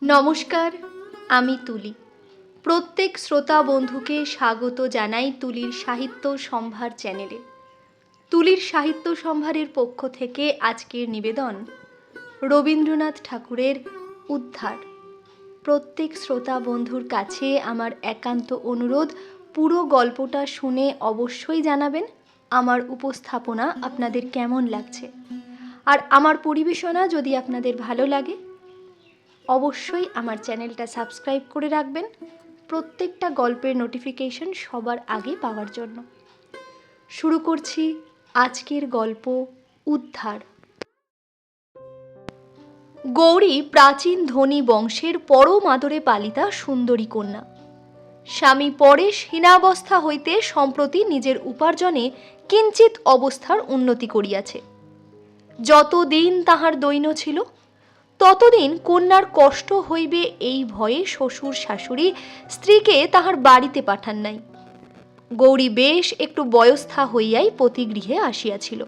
নমস্কার, আমি তুলি। প্রত্যেক শ্রোতা বন্ধুকে স্বাগত জানাই তুলির সাহিত্য সম্ভার চ্যানেলে। তুলির সাহিত্য সম্ভারের পক্ষ থেকে আজকের নিবেদন রবীন্দ্রনাথ ঠাকুরের উদ্ধার। প্রত্যেক শ্রোতা বন্ধুর কাছে আমার একান্ত অনুরোধ, পুরো গল্পটা শুনে অবশ্যই জানাবেন আমার উপস্থাপনা আপনাদের কেমন লাগছে। আর আমার পরিবেশনা যদি আপনাদের ভালো লাগে অবশ্যই আমার চ্যানেলটা সাবস্ক্রাইব করে রাখবেন প্রত্যেকটা গল্পের নোটিফিকেশন সবার আগে পাওয়ার জন্য। শুরু করছি আজকের গল্প উদ্ধার। গৌরী প্রাচীন ধনী বংশের পরম আদরে পালিতা সুন্দরী কন্যা। স্বামী পরেশ হীনাবস্থা হইতে সম্প্রতি নিজের উপার্জনে কিঞ্চিত অবস্থার উন্নতি করিয়াছে। যতদিন তাহার দৈন্য ছিল ততদিন কন্যার কষ্ট হইবে এই ভয়ে শ্বশুর শাশুড়ি স্ত্রীকে তাহার বাড়িতে পাঠান নাই। গৌরী বেশ একটু বয়স্থা হইয়াই পতিগৃহে আসিয়াছিল।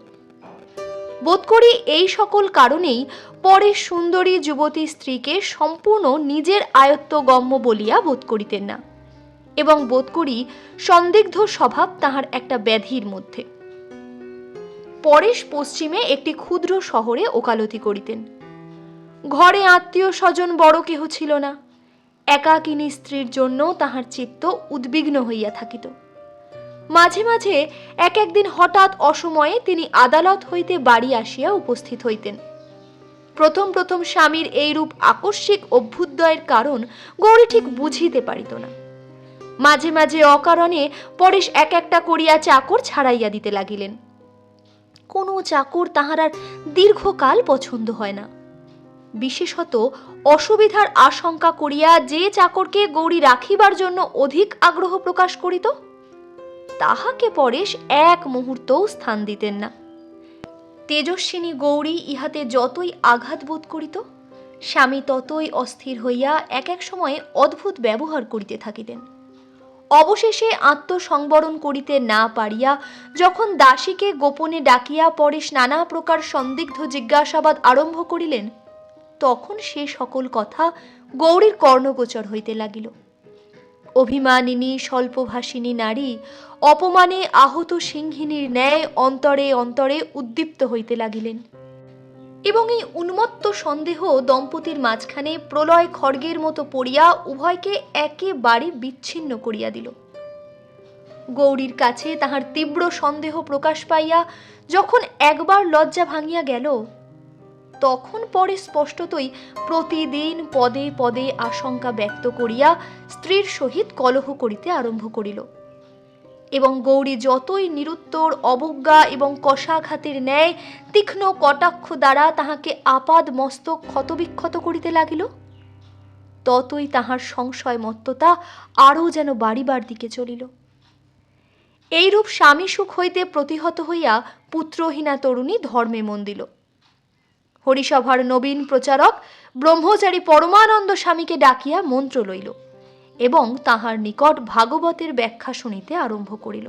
বোধ করি এই সকল কারণেই পরে সুন্দরী যুবতী স্ত্রীকে সম্পূর্ণ নিজের আয়ত্তগম্য বলিয়া বোধ করিতেন না, এবং বোধ করি সন্দিগ্ধ স্বভাব তাহার একটা ব্যাধির মধ্যে। পরেশ পশ্চিমে একটি ক্ষুদ্র শহরে ওকালতি করিতেন। ঘরে আত্মীয় স্বজন বড় কেহ ছিল না। একাকিনী স্ত্রীর জন্য তাহার চিত্ত উদ্বিগ্ন হইয়া থাকিত। মাঝে মাঝে এক একদিন হঠাৎ অসময়ে তিনি আদালত হইতে বাড়ি আসিয়া উপস্থিত হইতেন। প্রথম প্রথম স্বামীর এইরূপ আকস্মিক অভ্যুদয়ের কারণ গৌরী ঠিক বুঝিতে পারিত না। মাঝে মাঝে অকারণে পরেশ এক একটা করিয়া চাকর ছাড়াইয়া দিতে লাগিলেন। কোনো চাকর তাহার আর দীর্ঘকাল পছন্দ হয় না। বিশেষত অসুবিধার আশঙ্কা করিয়া যে চাকরকে গৌরী রাখিবার জন্য অধিক আগ্রহ প্রকাশ করিত তাহাকে পরেশ এক মুহূর্তও স্থান দিতেন না। তেজস্বিনী গৌরী ইহাতে যতই আঘাত বোধ করিত স্বামী ততই অস্থির হইয়া এক এক সময়ে অদ্ভুত ব্যবহার করিতে থাকিতেন। অবশেষে আত্মসংবরণ করিতে না পারিয়া যখন দাসীকে গোপনে ডাকিয়া পরেশ নানা প্রকার সন্দিগ্ধ জিজ্ঞাসাবাদ আরম্ভ করিলেন তখন সে সকল কথা গৌরীর কর্ণগোচর হইতে লাগিল। অভিমানিনী স্বল্পভাষিনী নারী অপমানে আহত সিংহিনীর ন্যায় অন্তরে অন্তরে উদ্দীপ্ত হইতে লাগিলেন, এবং এই উন্মত্ত সন্দেহ দম্পতির মাঝখানে প্রলয় খড়গের মতো পড়িয়া উভয়কে একেবারে বিচ্ছিন্ন করিয়া দিল। গৌরীর কাছে তাহার তীব্র সন্দেহ প্রকাশ পাইয়া যখন একবার লজ্জা ভাঙিয়া গেল তখন পরে স্পষ্টতই প্রতিদিন পদে পদে আশঙ্কা ব্যক্ত করিয়া স্ত্রীর সহিত কলহ করিতে আরম্ভ করিল, এবং গৌরী যতই নিরুত্তর অবজ্ঞা এবং কষাঘাতের ন্যায় তীক্ষ্ণ কটাক্ষ দ্বারা তাহাকে আপাদ মস্তক ক্ষতবিক্ষত করিতে লাগিল ততই তাহার সংশয় মত্ততা আরও যেন বাড়িবার দিকে চলিল। এইরূপ স্বামী সুখ হইতে প্রতিহত হইয়া পুত্রহীনা তরুণী ধর্মে মন দিল। হরিসভার নবীন প্রচারক ব্রহ্মচারী পরমানন্দ স্বামীকে ডাকিয়া মন্ত্র লইল এবং তাহার নিকট ভাগবতের ব্যাখ্যা শুনিতে আরম্ভ করিল।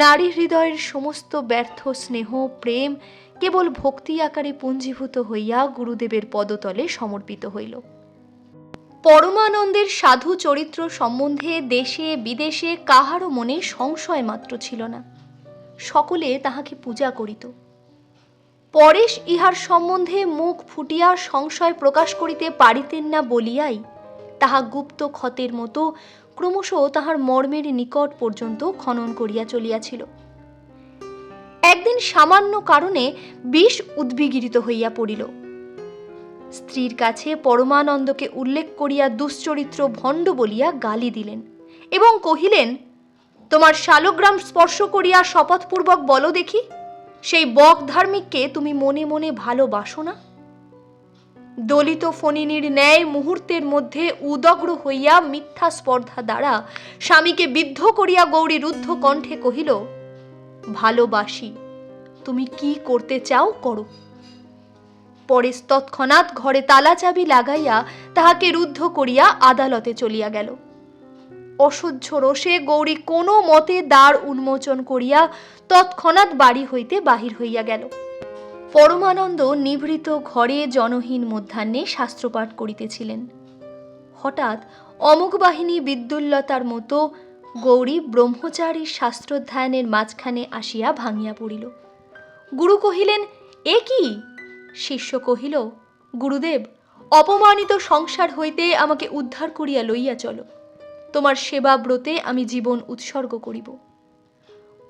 নারী হৃদয়ের সমস্ত ব্যর্থ স্নেহ প্রেম কেবল ভক্তি আকারে পুঞ্জীভূত হইয়া গুরুদেবের পদতলে সমর্পিত হইল। পরমানন্দের সাধু চরিত্র সম্বন্ধে দেশে বিদেশে কাহারও মনে সংশয় মাত্র ছিল না। সকলে তাহাকে পূজা করিত। পরেশ ইহার সম্বন্ধে মুখ ফুটিয়া সংশয় প্রকাশ করিতে পারিতেন না বলিয়াই তাহা গুপ্ত ক্ষতের মতো ক্রমশ তাহার মর্মের নিকট পর্যন্ত খনন করিয়া চলিয়াছিল। একদিন সামান্য কারণে বিষ উদ্বিগিরিত হইয়া পড়িল। স্ত্রীর কাছে পরমানন্দকে উল্লেখ করিয়া দুশ্চরিত্র ভণ্ড বলিয়া গালি দিলেন এবং কহিলেন, তোমার শালগ্রাম স্পর্শ করিয়া শপথপূর্বক বলো দেখি, সেই বক ধার্মিককে তুমি মনে মনে ভালোবাসো না? দলিত ফণিনীর ন্যায় মুহূর্তের মধ্যে উদগ্র হইয়া মিথ্যা স্পর্ধা দ্বারা স্বামীকে বিদ্ধ করিয়া গৌরী রুদ্ধ কণ্ঠে কহিল, ভালোবাসি, তুমি কি করতে চাও করো। পরেশ তৎক্ষণাৎ ঘরে তালা চাবি লাগাইয়া তাহাকে রুদ্ধ করিয়া আদালতে চলিয়া গেল। অসহ্য রোষে গৌরী কোনো মতে দ্বার উন্মোচন করিয়া তৎক্ষণাৎ বাড়ি হইতে বাহির হইয়া গেল। পরমানন্দ নিভৃত ঘরে জনহীন মধ্যাহ্নে শাস্ত্রপাঠ করিতেছিলেন। হঠাৎ অমোঘ বাহিনী বিদ্যুল্লতার মতো গৌরী ব্রহ্মচারীর শাস্ত্রোধ্যায়নের মাঝখানে আসিয়া ভাঙিয়া পড়িল। গুরু কহিলেন, এ কি? শিষ্য কহিল, গুরুদেব, অপমানিত সংসার হইতে আমাকে উদ্ধার করিয়া লইয়া চলো। তোমার সেবা ব্রতে আমি জীবন উৎসর্গ করিব।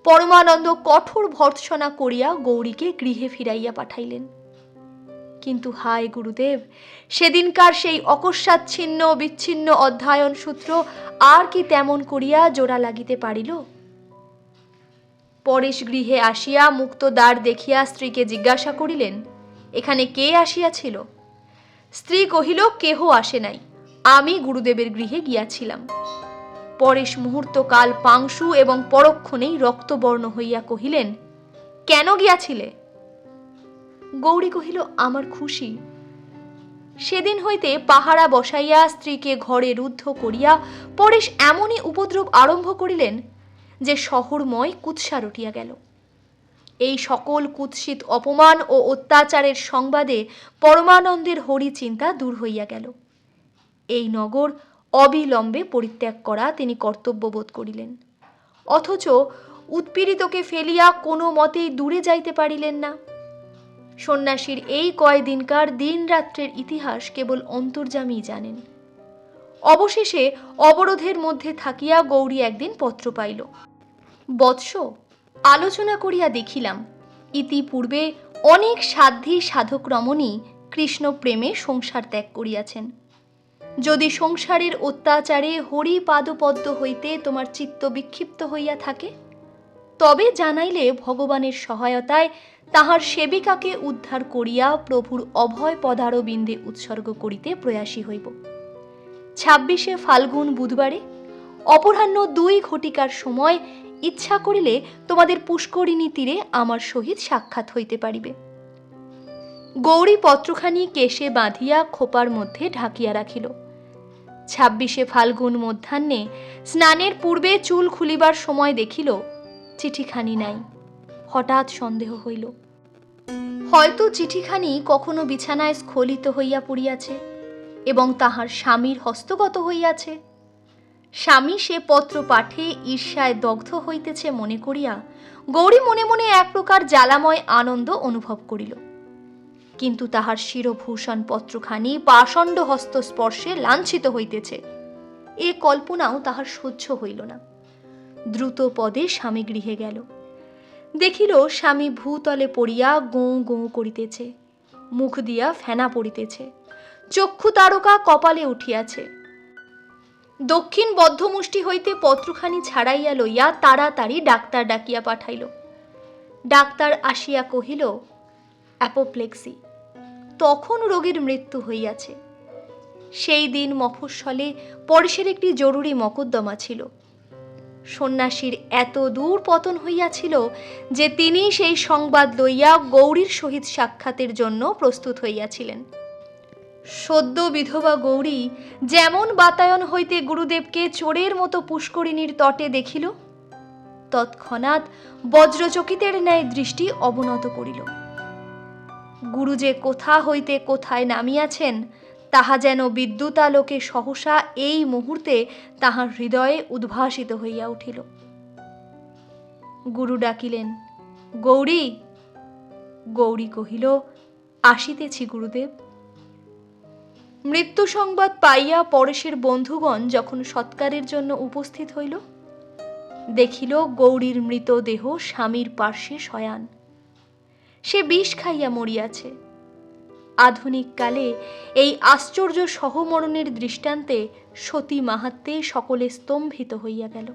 পরমানন্দ কঠোর ভর্ৎসনা করিয়া গৌরীকে গৃহে ফিরাইয়া পাঠাইলেন। কিন্তু হায় গুরুদেব, সেদিনকার সেই অকস্মাচ্ছিন্ন বিচ্ছিন্ন অধ্যয়ন সূত্র আর কি তেমন করিয়া জোড়া লাগিতে পারিল? পরেশ গৃহে আসিয়া মুক্ত দ্বার দেখিয়া স্ত্রীকে জিজ্ঞাসা করিলেন, এখানে কে আসিয়াছিল? স্ত্রী কহিল, কেহ আসে নাই, আমি গুরুদেবের গৃহে গিয়াছিলাম। পরেশ মুহূর্তকাল পাংশু এবং পরক্ষণেই রক্তবর্ণ হইয়া কহিলেন, কেন গিয়াছিলে? গৌরী কহিল, আমার খুশি। সেদিন হইতে পাহারা বসাইয়া স্ত্রীকে ঘরে রুদ্ধ করিয়া পরেশ এমনই উপদ্রব আরম্ভ করিলেন যে শহরময় কুৎসা রটিয়া গেল। এই সকল কুৎসিত অপমান ও অত্যাচারের সংবাদে পরমানন্দের হরিচিন্তা দূর হইয়া গেল। এই নগর অবিলম্বে পরিত্যাগ করা তিনি কর্তব্যবোধ করিলেন, অথচ উৎপীড়িতকে ফেলিয়া কোনো মতেই দূরে যাইতে পারিলেন না। সন্ন্যাসীর এই কয়দিনকার দিন রাত্রের ইতিহাস কেবল অন্তর্যামীই জানেন। অবশেষে অবরোধের মধ্যে থাকিয়া গৌরী একদিন পত্র পাইল। বৎস, আলোচনা করিয়া দেখিলাম ইতিপূর্বে অনেক সাধ্বী সাধক রমণী কৃষ্ণ প্রেমে সংসার ত্যাগ করিয়াছেন। যদি সংসারের অত্যাচারে হরি পাদপদ্ম হইতে তোমার চিত্ত বিক্ষিপ্ত হইয়া থাকে, তবে জানাইলে ভগবানের সহায়তায় তাহার সেবিকাকে উদ্ধার করিয়া প্রভুর অভয় পদারবিন্দে উৎসর্গ করিতে প্রয়াসী হইব। 26শে ফাল্গুন বুধবারে অপরাহ্ন 2 ঘটিকার সময় ইচ্ছা করিলে তোমাদের পুষ্করিণী তীরে আমার সহিত সাক্ষাৎ হইতে পারিবে। গৌরী পত্রখানি কেশে বাঁধিয়া খোপার মধ্যে ঢাকিয়া রাখিল। 26শে ফাল্গুন মধ্যাহ্নে স্নানের পূর্বে চুল খুলিবার সময় দেখিল চিঠিখানি নাই। হঠাৎ সন্দেহ হইল, হয়তো চিঠিখানি কখনো বিছানায় স্খলিত হইয়া পড়িয়াছে এবং তাহার স্বামীর হস্তগত হইয়াছে। স্বামী সে পত্র পাঠে ঈর্ষায় দগ্ধ হইতেছে মনে করিয়া গৌরী মনে মনে এক প্রকার জ্বালাময় আনন্দ অনুভব করিল। কিন্তু তাহার শিরভূষণ পত্রখানি পাষণ্ড হস্ত স্পর্শে লাঞ্ছিত হইতেছে, এ কল্পনাও তাহার সহ্য হইল না। দ্রুত পদে স্বামী গৃহে গেল। দেখিল স্বামী ভূতলে পড়িয়া গোঁ গোঁ করিতেছে, মুখ দিয়া ফেনা পড়িতেছে, চক্ষু তারকা কপালে উঠিয়াছে। দক্ষিণ বদ্ধমুষ্টি হইতে পত্রখানি ছাড়াইয়া লইয়া তাড়াতাড়ি ডাক্তার ডাকিয়া পাঠাইল। ডাক্তার আসিয়া কহিল, অ্যাপোপ্লেক্সি, তখন রোগীর মৃত্যু হইয়াছে। সেই দিন মফস্বলে পরেশের একটি জরুরি মকদ্দমা ছিল। সন্ন্যাসীর এত দূর পতন হইয়াছিল যে তিনি সেই সংবাদ লইয়া গৌরীর সহিত সাক্ষাতের জন্য প্রস্তুত হইয়াছিলেন। সদ্য বিধবা গৌরী যেমন বাতায়ন হইতে গুরুদেবকে চোরের মতো পুষ্করিণীর তটে দেখিল, তৎক্ষণাৎ বজ্রচকিতের ন্যায় দৃষ্টি অবনত করিল। গুরু যে কোথা হইতে কোথায় নামিয়াছেন তাহা যেন বিদ্যুতালোকে সহসা এই মুহূর্তে তাহার হৃদয়ে উদ্ভাসিত হইয়া উঠিল। গুরু ডাকিলেন, গৌরী। গৌরী কহিল, আসিতেছি গুরুদেব। মৃত্যু সংবাদ পাইয়া পরেশের বন্ধুগণ যখন সৎকারের জন্য উপস্থিত হইল, দেখিল গৌরীর মৃতদেহ স্বামীর পার্শ্বে শয়ান। সে বিষ খাইয়া মরিয়াছে। আধুনিক কালে এই আশ্চর্য সহমরণের দৃষ্টান্তে সতী মাহাত্ম্যে সকলে স্তম্ভিত হইয়া গেল।